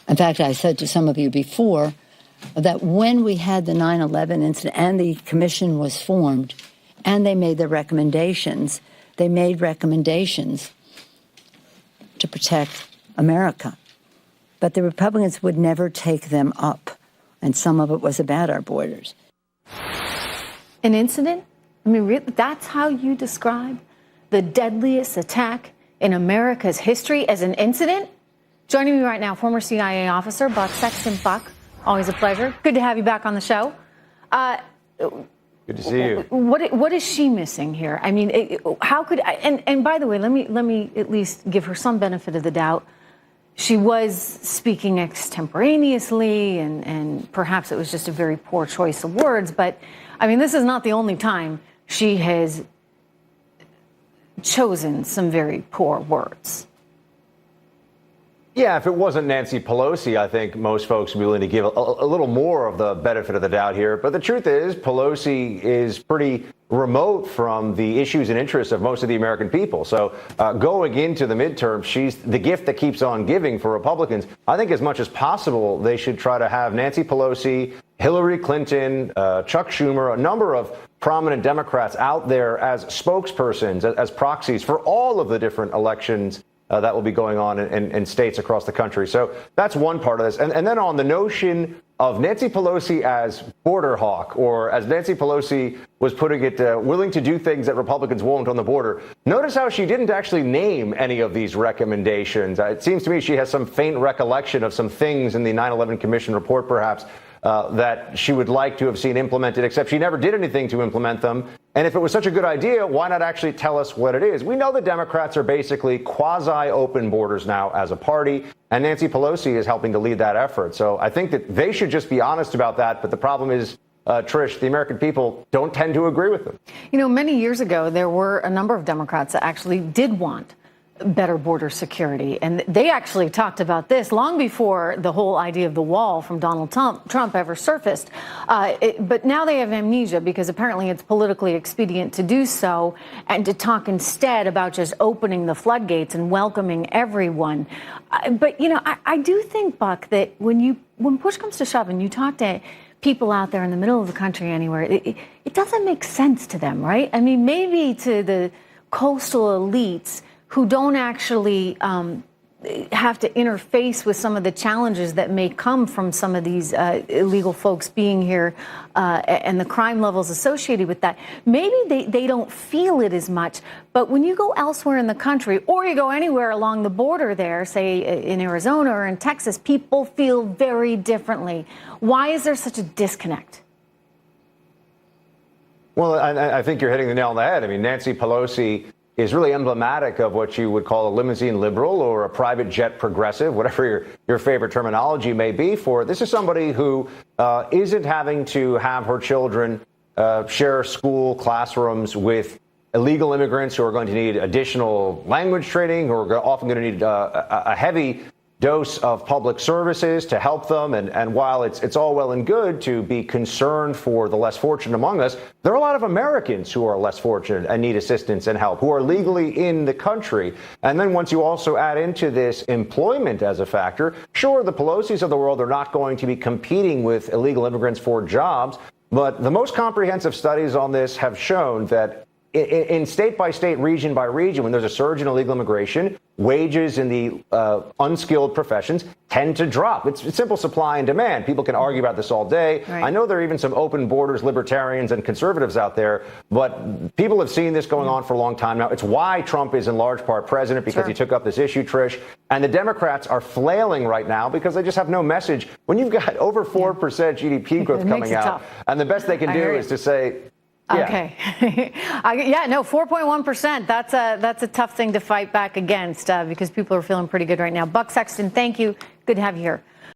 In fact, I said to some of you before that when we had the 9/11 incident and the commission was formed and they made the recommendations, they made recommendations to protect America. But the Republicans would never take them up. And some of it was about our borders. An incident? I mean, really, that's how you describe the deadliest attack in America's history as an incident? Joining me right now, former CIA officer Buck Sexton. Buck, always a pleasure. Good to have you back on the show. Good to see you. What is she missing here? I mean, how could I, and by the way, let me at least give her some benefit of the doubt. She was speaking extemporaneously, and perhaps it was just a very poor choice of words. But I mean, this is not the only time she has chosen some very poor words. Yeah, if it wasn't Nancy Pelosi, I think most folks would be willing to give a little more of the benefit of the doubt here. But the truth is, Pelosi is pretty remote from the issues and interests of most of the American people. So going into the midterm, she's the gift that keeps on giving for Republicans. I think as much as possible, they should try to have Nancy Pelosi, Hillary Clinton, Chuck Schumer, a number of prominent Democrats out there as spokespersons, as proxies for all of the different elections that will be going on in states across the country. So that's one part of this. And then on the notion of Nancy Pelosi as border hawk, or as Nancy Pelosi was putting it, willing to do things that Republicans won't on the border. Notice how she didn't actually name any of these recommendations. It seems to me she has some faint recollection of some things in the 9/11 Commission report, perhaps, that she would like to have seen implemented, except she never did anything to implement them. And if it was such a good idea, why not actually tell us what it is? We know the Democrats are basically quasi-open borders now as a party, and Nancy Pelosi is helping to lead that effort. So I think that they should just be honest about that. But the problem is, Trish, the American people don't tend to agree with them. You know, many years ago, there were a number of Democrats that actually did want better border security. And they actually talked about this long before the whole idea of the wall from Donald Trump ever surfaced. But now they have amnesia because apparently it's politically expedient to do so and to talk instead about just opening the floodgates and welcoming everyone. But, you know, I do think, Buck, that when push comes to shove and you talk to people out there in the middle of the country anywhere, it doesn't make sense to them, right? I mean, maybe to the coastal elites who don't actually have to interface with some of the challenges that may come from some of these illegal folks being here and the crime levels associated with that. Maybe they don't feel it as much. But when you go elsewhere in the country, or you go anywhere along the border there, say in Arizona or in Texas, people feel very differently. Why is there such a disconnect? Well, I think you're hitting the nail on the head. I mean, Nancy Pelosi is really emblematic of what you would call a limousine liberal or a private jet progressive, whatever your favorite terminology may be for it. This is somebody who isn't having to have her children share school classrooms with illegal immigrants who are going to need additional language training, who are often going to need a heavy dose of public services to help them. And while it's all well and good to be concerned for the less fortunate among us, there are a lot of Americans who are less fortunate and need assistance and help, who are legally in the country. And then once you also add into this employment as a factor, sure, the Pelosi's of the world are not going to be competing with illegal immigrants for jobs. But the most comprehensive studies on this have shown that in state by state, region by region, when there's a surge in illegal immigration, wages in the unskilled professions tend to drop. It's simple supply and demand. People can argue about this all day. Right. I know there are even some open borders libertarians and conservatives out there, but people have seen this going on for a long time now. It's why Trump is in large part president, because he took up this issue, Trish. And the Democrats are flailing right now because they just have no message. When you've got over 4% GDP growth coming out, tough. And the best they can do is to say, yeah. Okay. 4.1%. That's a tough thing to fight back against because people are feeling pretty good right now. Buck Sexton, thank you. Good to have you here.